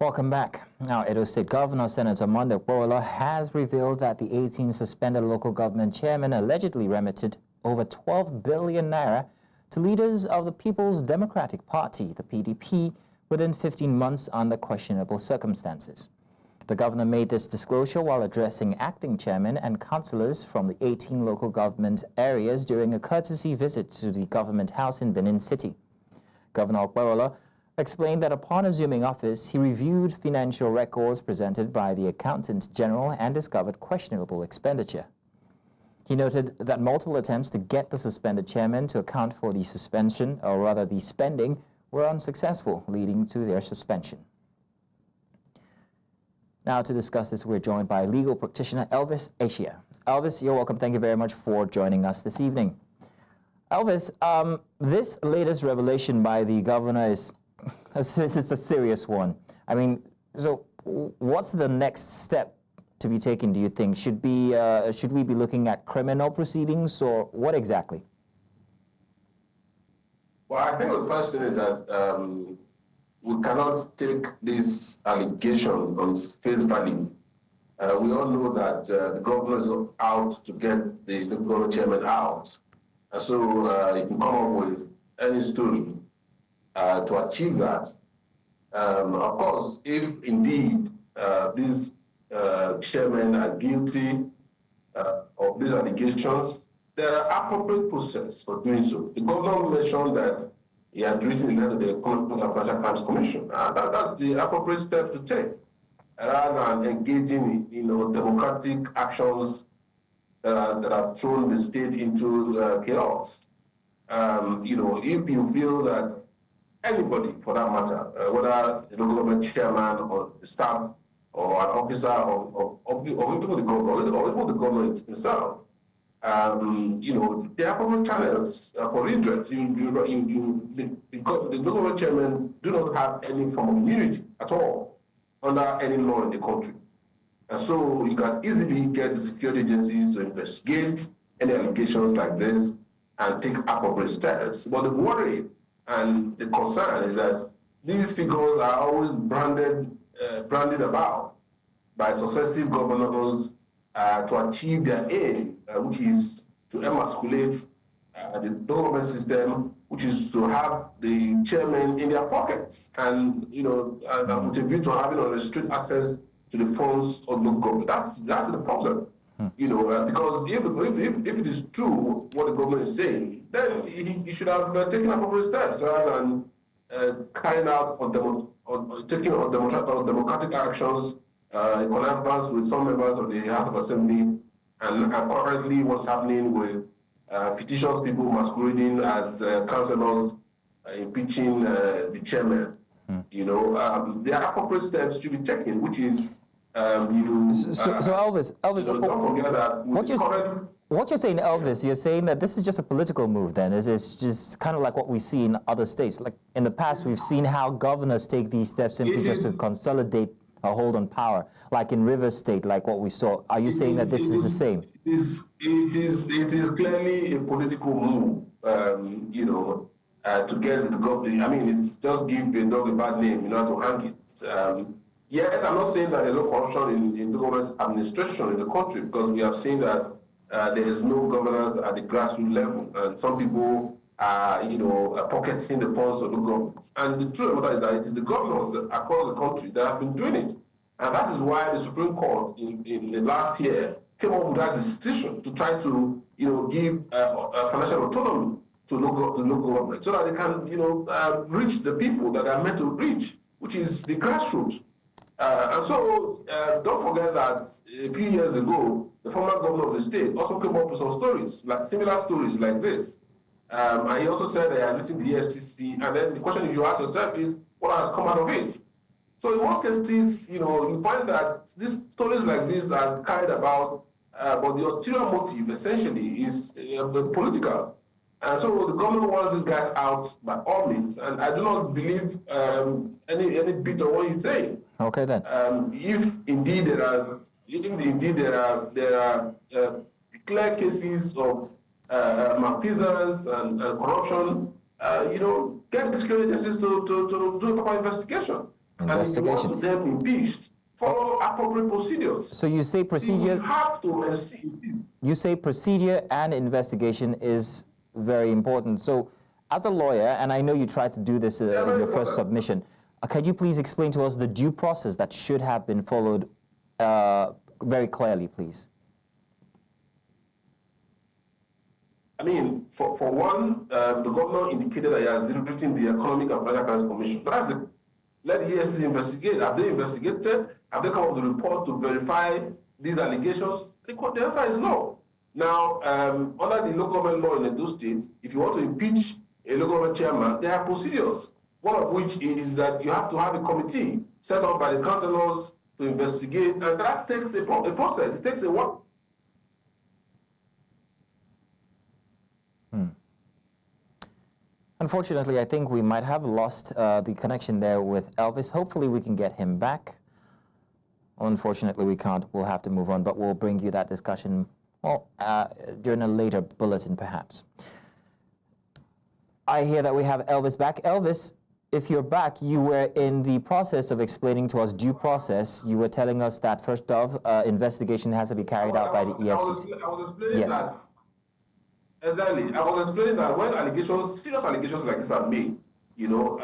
Welcome back. Now, Edo State Governor Senator Okpebholo has revealed that the 18 suspended local government chairmen allegedly remitted over 12 billion naira to leaders of the People's Democratic Party, the PDP, within 15 months under questionable circumstances. The governor made this disclosure while addressing acting chairmen and councillors from the 18 local government areas during a courtesy visit to the government house in Benin City. Governor Okpebholo explained that upon assuming office, he reviewed financial records presented by the Accountant General and discovered questionable expenditure. He noted that multiple attempts to get the suspended chairman to account for the suspension, or rather the spending, were unsuccessful, leading to their suspension. Now to discuss this, we're joined by Legal Practitioner Elvis Asia. Elvis, you're welcome. Thank you very much for joining us this evening. Elvis, this latest revelation by the governor is it's a serious one. I mean, so what's the next step to be taken, do you think? Should we be looking at criminal proceedings, or what exactly? Well, I think the first thing is that we cannot take this allegation on face value. We all know that the governor is out to get the local government chairman out. And so you can come up with any story to achieve that. Of course, if indeed these chairmen are guilty of these allegations, there are appropriate process for doing so. The governor mentioned that he had written a letter to the Economic and Financial Crimes Commission. That's the appropriate step to take, rather than engaging in democratic actions that have thrown the state into chaos. If you feel that anybody, for that matter, whether the local government chairman or the staff or an officer or even the government, or even the government himself, there are common channels for redress. The local government chairman do not have any form of immunity at all under any law in the country. And so you can easily get the security agencies to investigate any allegations like this and take appropriate steps. But the worry and the concern is that these figures are always branded about by successive governors to achieve their aim, which is to emasculate the government system, which is to have the chairman in their pockets, and with a view to having unrestricted access to the funds of local government. That's the problem. Because if it is true what the government is saying, then he should have taken appropriate steps rather than carrying out taking democratic actions in connivance with some members of the House of Assembly, and currently what's happening with fictitious people masquerading as councillors impeaching the chairman. The appropriate steps should be taken, which is so Elvis, don't forget that what you're saying, Elvis, you're saying that this is just a political move then. It's just kind of like what we see in other states. Like in the past, we've seen how governors take these steps simply just to consolidate a hold on power, like in Rivers State, like what we saw. Are you saying that this is the same? It is clearly a political move, to get the government. I mean, it's just give a dog a bad name, to hang it. Yes, I'm not saying that there's no corruption in the government's administration in the country, because we have seen that there is no governance at the grassroots level, and some people are, pocketing the funds of the government. And the truth about that is that it is the governors across the country that have been doing it. And that is why the Supreme Court in the last year came up with that decision to try to, give financial autonomy to local government, so that they can, reach the people that are meant to reach, which is the grassroots. And so don't forget that a few years ago, the former governor of the state also came up with some stories, like similar stories like this. And he also said they are reaching the EFCC, and then the question you ask yourself is, what has come out of it? So in most cases, you find that these stories like this are carried about, but the ulterior motive essentially is political. And so the government wants these guys out by all means, and I do not believe any bit of what he's saying. Okay then. If indeed there are clear cases of malfeasance and corruption, get the security agencies to do a proper investigation. And if you want them impeached, follow appropriate procedures. So you say procedure. You have to. You say procedure and investigation is very important. So, as a lawyer, and I know you tried to do this in your first submission, can you please explain to us the due process that should have been followed very clearly, please? I mean, for one, the governor indicated that he has written the Economic and Financial Crimes Commission. But that's it. Let the EFCC investigate. Have they investigated? Have they come up with a report to verify these allegations? The answer is no. Now, under the local government law in Edo State, if you want to impeach a local government chairman, there are procedures. One of which is that you have to have a committee set up by the councillors to investigate, and that takes a process. It takes a while. Unfortunately, I think we might have lost the connection there with Elvis. Hopefully, we can get him back. Unfortunately, we can't. We'll have to move on, but we'll bring you that discussion during a later bulletin, perhaps. I hear that we have Elvis back. Elvis, if you're back, you were in the process of explaining to us due process. You were telling us that, first off, investigation has to be carried out by the EFCC. I was explaining that. Exactly. I was explaining that when serious allegations like this are made, you know,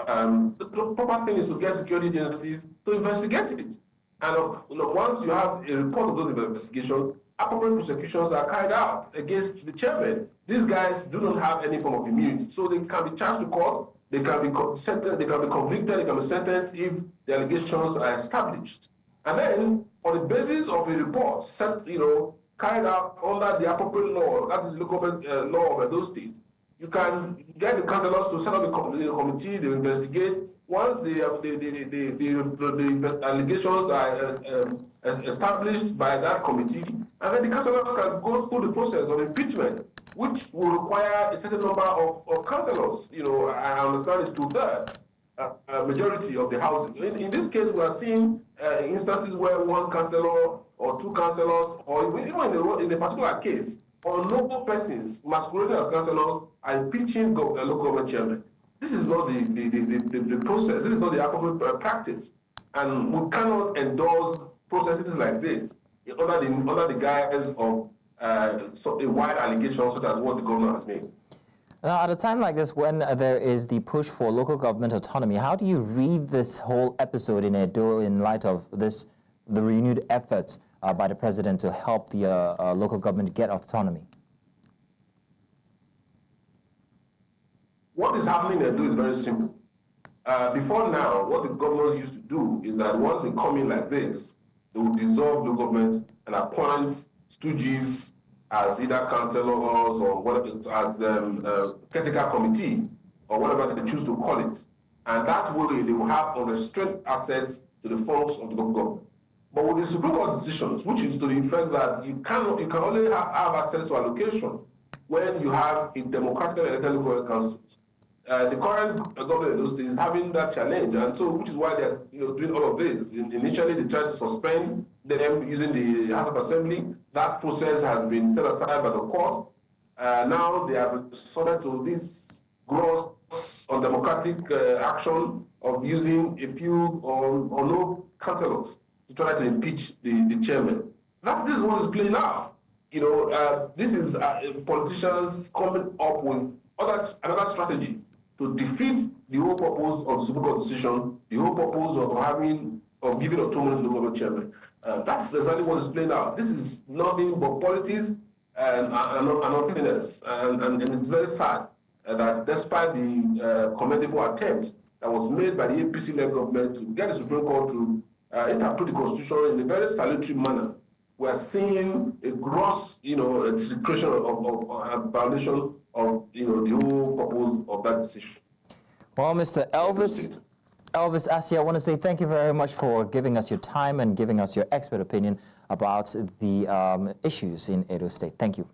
the proper thing is to get security agencies to investigate it. And once you have a report of those investigations, appropriate prosecutions are carried out against the chairman. These guys do not have any form of immunity, so they can be charged to court, they can be sentenced, they can be convicted, they can be sentenced if the allegations are established. And then, on the basis of a report, carried out under the appropriate law, that is the local law of Edo State, you can get the councillors to set up a committee, they investigate. Once the allegations are established by that committee, and then the councillors can go through the process of impeachment, which will require a certain number of councillors. You know, I understand it's 2/3. Majority of the houses. In this case, we are seeing instances where one councillor or two councillors, or even in a particular case, unknown persons masquerading as councillors are impeaching the local government chairman. This is not the process. This is not the appropriate practice, and we cannot endorse processes like this under the guise of a wide allegation such as what the governor has made. Now, at a time like this, when there is the push for local government autonomy, how do you read this whole episode in Edo in light of the renewed efforts by the president to help the local government get autonomy? What is happening in Edo is very simple. Before now, what the governors used to do is that once they come in like this, they would dissolve the government and appoint stooges as either councillors or whatever, as caretaker committee or whatever they choose to call it. And that way they will have unrestrained access to the funds of the local government. But with the Supreme Court decisions, which is to the effect that you can only have access to allocation when you have a democratically elected local councils. The current government in those states is having that challenge, and so which is why they're doing all of this. Initially, they tried to suspend them using the House of Assembly. That process has been set aside by the court. Now they have resorted to this gross undemocratic action of using a few or no councillors to try to impeach the chairman. This is what is playing out. This is politicians coming up with another strategy to defeat the whole purpose of the Supreme Court decision, the whole purpose of giving autonomy to the government chairman. That's exactly what is playing out. This is nothing but politics and nothing else. And it's very sad that despite the commendable attempt that was made by the APC-led government to get the Supreme Court to interpret the Constitution in a very salutary manner, we are seeing a gross, desecration of violation of, the whole purpose of that decision. Well, Mr. Elvis Asia, I want to say thank you very much for giving us your time and giving us your expert opinion about the issues in Edo State. Thank you.